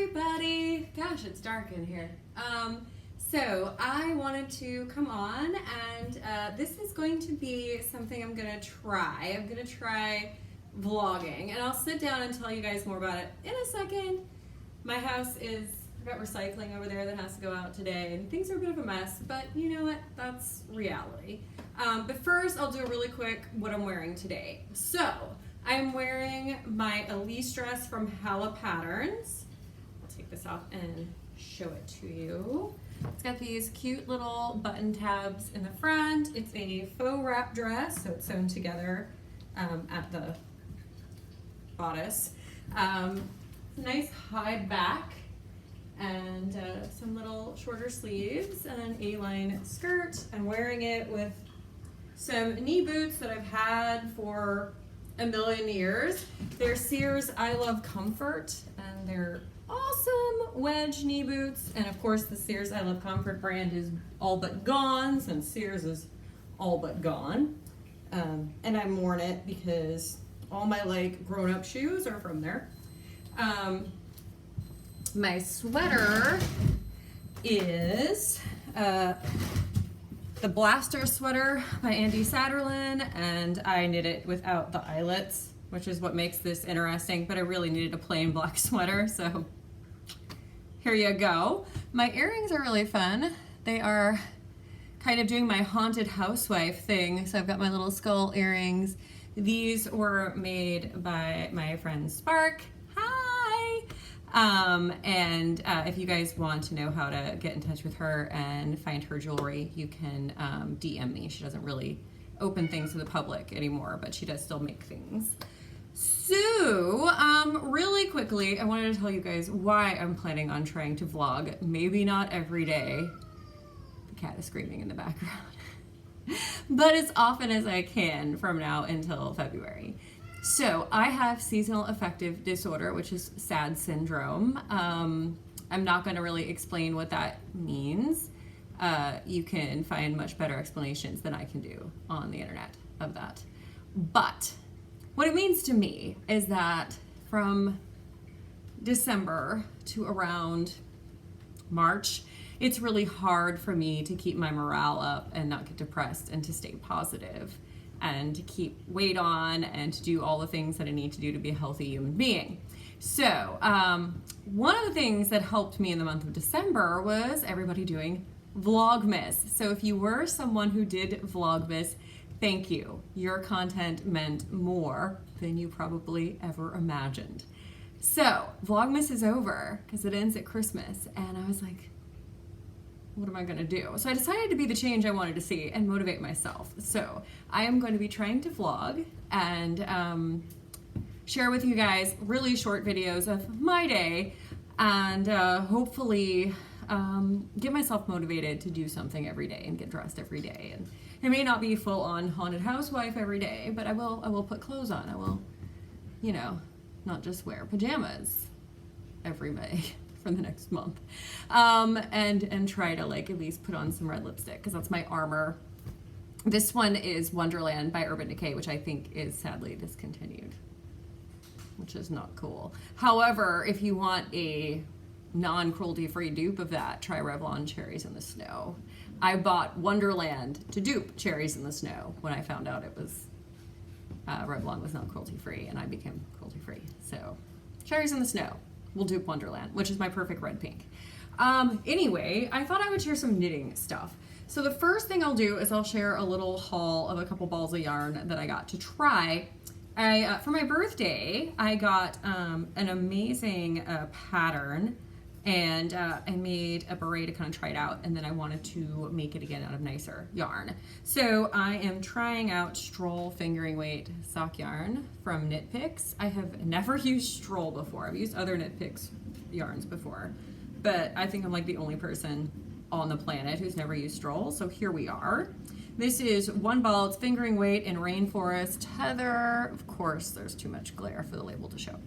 everybody. Gosh, it's dark in here. So I wanted to come on and this is going to be something I'm gonna try. I'm gonna try vlogging and I'll sit down and tell you guys more about it in a second. My house is, I've got recycling over there that has to go out today and things are a bit of a mess, but you know what, that's reality. But first I'll do a really quick what I'm wearing today. So I'm wearing my Elise dress from Hala Patterns. I'll take this off and show it to you. It's got these cute little button tabs in the front. It's a faux wrap dress, so it's sewn together at the bodice. Nice high back and some little shorter sleeves and an A-line skirt. I'm wearing it with some knee boots that I've had for a million years. They're Sears I Love Comfort and they're awesome wedge knee boots, and of course the Sears I Love Comfort brand is all but gone since Sears is all but gone, and I'm worn it because all my like grown-up shoes are from there. My sweater is the Blaster sweater by Andy Satterlin, and I knit it without the eyelets, which is what makes this interesting, but I really needed a plain black sweater, so here you go. My earrings are really fun. They are kind of doing my haunted housewife thing, so I've got my little skull earrings. These were made by my friend Spark. Hi! And if you guys want to know how to get in touch with her and find her jewelry, you can DM me. She doesn't really open things to the public anymore, but she does still make things. So, really quickly, I wanted to tell you guys why I'm planning on trying to vlog. Maybe not every day. The cat is screaming in the background. But as often as I can from now until February. So, I have seasonal affective disorder, which is SAD syndrome. I'm not going to really explain what that means. You can find much better explanations than I can do on the internet of that. But what it means to me is that from December to around March, it's really hard for me to keep my morale up and not get depressed and to stay positive and to keep weight on and to do all the things that I need to do to be a healthy human being. So one of the things that helped me in the month of December was everybody doing Vlogmas. So if you were someone who did Vlogmas, thank you. Your content meant more than you probably ever imagined. So, Vlogmas is over because it ends at Christmas, and I was like, what am I gonna do? So I decided to be the change I wanted to see and motivate myself. So I am going to be trying to vlog and share with you guys really short videos of my day and hopefully get myself motivated to do something every day and get dressed every day. And it may not be full on haunted housewife every day, but I will put clothes on. I will, you know, not just wear pajamas every May for the next month. And try to like at least put on some red lipstick because that's my armor. This one is Wonderland by Urban Decay, which I think is sadly discontinued, which is not cool. However, if you want a non-cruelty free dupe of that, try Revlon Cherries in the Snow. I bought Wonderland to dupe Cherries in the Snow when I found out it was Revlon was not cruelty free, and I became cruelty free. So Cherries in the Snow will dupe Wonderland, which is my perfect red pink. Anyway, I thought I would share some knitting stuff. So the first thing I'll do is I'll share a little haul of a couple balls of yarn that I got to try. For my birthday, I got an amazing pattern. And I made a beret to kind of try it out, and then I wanted to make it again out of nicer yarn. So I am trying out Stroll fingering weight sock yarn from Knit Picks. I have never used Stroll before. I've used other Knit Picks yarns before, but I think I'm like the only person on the planet who's never used Stroll, so here we are. This is one ball, it's fingering weight in Rainforest Heather. Of course, there's too much glare for the label to show.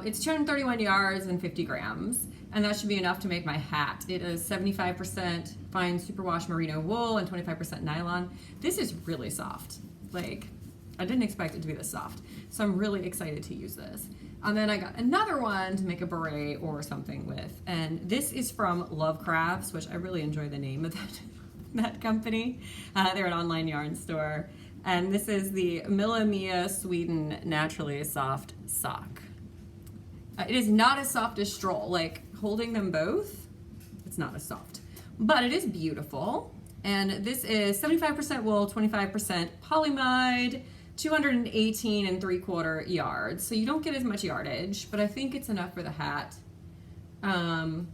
It's 231 yards and 50 grams, and that should be enough to make my hat. It is 75% fine superwash merino wool and 25% nylon. This is really soft. Like, I didn't expect it to be this soft, so I'm really excited to use this. And then I got another one to make a beret or something with. And this is from Lovecrafts, which I really enjoy the name of that company. They're an online yarn store. And this is the Maiamia Sweden Naturally Soft Sock. It is not as soft as Stroll. Like, holding them both, it's not as soft. But it is beautiful. And this is 75% wool, 25% polyamide, 218 3/4 yards. So you don't get as much yardage, but I think it's enough for the hat. And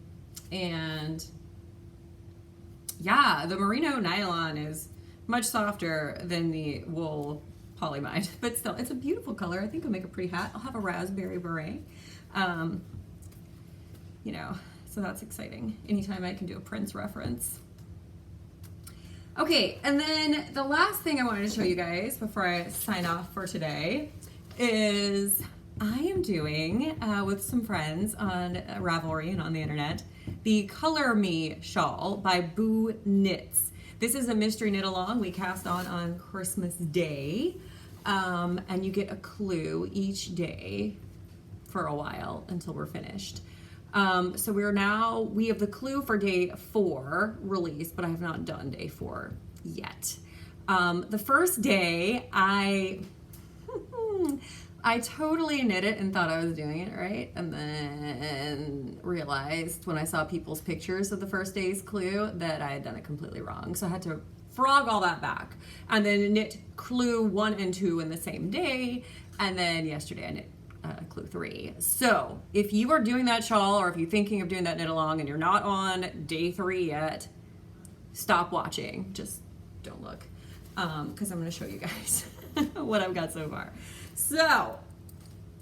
yeah, the merino nylon is much softer than the wool polyamide, but still, it's a beautiful color. I think it'll make a pretty hat. I'll have a raspberry beret. You know, so that's exciting. Anytime I can do a Prince reference. Okay, and then the last thing I wanted to show you guys before I sign off for today is I am doing, with some friends on Ravelry and on the internet, the Color Me shawl by Boo Knits. This is a mystery knit along we cast on Christmas Day, and you get a clue each day for a while until we're finished. So we have the clue for day 4 released, but I have not done day 4 yet. The first day I totally knit it and thought I was doing it right, and then realized when I saw people's pictures of the first day's clue that I had done it completely wrong. So I had to frog all that back and then knit clue 1 and 2 in the same day, and then yesterday I knit clue 3. So if you are doing that shawl, or if you're thinking of doing that knit along and you're not on day 3 yet, stop watching. Just don't look, because I'm going to show you guys what I've got so far. So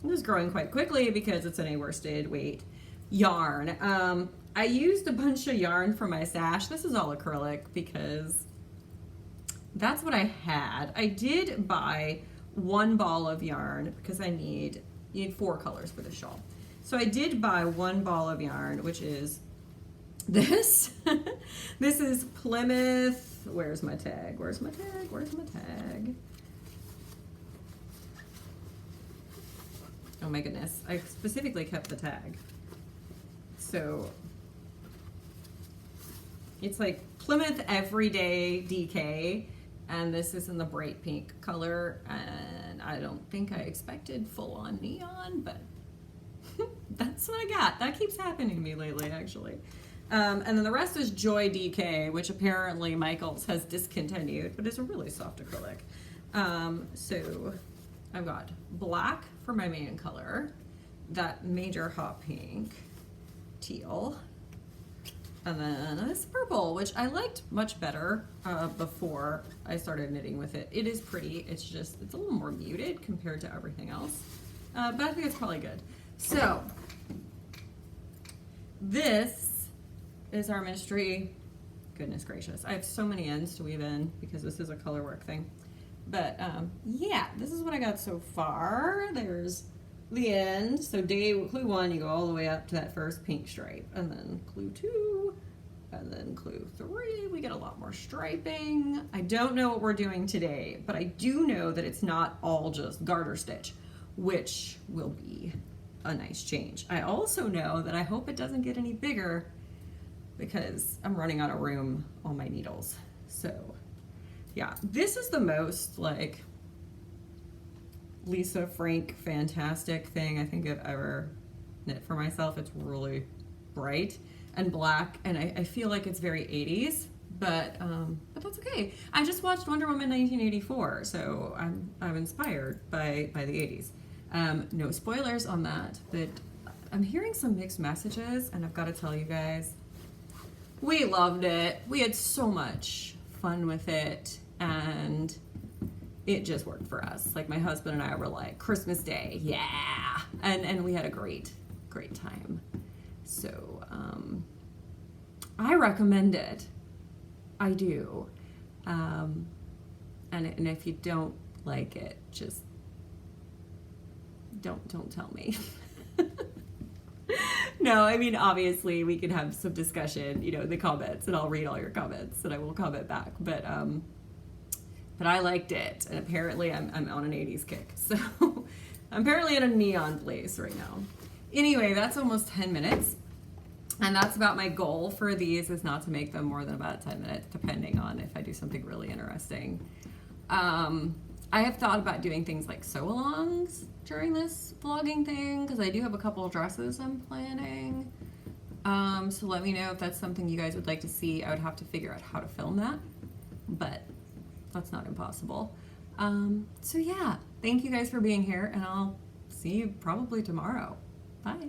this is growing quite quickly because it's an a worsted weight yarn. I used a bunch of yarn for my sash. This is all acrylic because that's what I had. I did buy 1 ball of yarn because you need 4 colors for the shawl. So I did buy 1 ball of yarn, which is this. This is Plymouth. Where's my tag? Where's my tag? Where's my tag? Oh my goodness. I specifically kept the tag. So it's like Plymouth Everyday DK, and this is in the bright pink color, and I don't think I expected full-on neon, but that's what I got. That keeps happening to me lately, actually. And then the rest is Joy DK, which apparently Michaels has discontinued, but it's a really soft acrylic. So I've got black for my main color, that major hot pink, teal, and then this purple, which I liked much better before I started knitting with it. It is pretty, it's a little more muted compared to everything else, but I think it's probably good. So this is our mystery. Goodness gracious, I have so many ends to weave in because this is a color work thing. But yeah, this is what I got so far. There's the end. So clue 1, you go all the way up to that first pink stripe, and then clue 2, and then clue 3, we get a lot more striping. I don't know what we're doing today, but I do know that it's not all just garter stitch, which will be a nice change. I also know that I hope it doesn't get any bigger because I'm running out of room on my needles. So yeah, this is the most like Lisa Frank fantastic thing I think I've ever knit for myself. It's really bright and black, and I feel like it's very 80s, but that's okay. I just watched Wonder Woman 1984, so I'm inspired by the 80s. No spoilers on that, but I'm hearing some mixed messages, and I've got to tell you guys, we loved it. We had so much fun with it, and it just worked for us. Like, my husband and I were like, Christmas Day, yeah, and we had a great time. So I recommend it. I do. And if you don't like it, just don't tell me. No, I mean, obviously we could have some discussion, in the comments, and I'll read all your comments and I will comment back. But I liked it, and apparently I'm on an 80s kick. So I'm apparently in a neon place right now. Anyway, that's almost 10 minutes. And that's about my goal for these, is not to make them more than about 10 minutes, depending on if I do something really interesting. I have thought about doing things like sew-alongs during this vlogging thing, because I do have a couple of dresses I'm planning. So let me know if that's something you guys would like to see. I would have to figure out how to film that, but that's not impossible. So yeah, thank you guys for being here, and I'll see you probably tomorrow. Bye.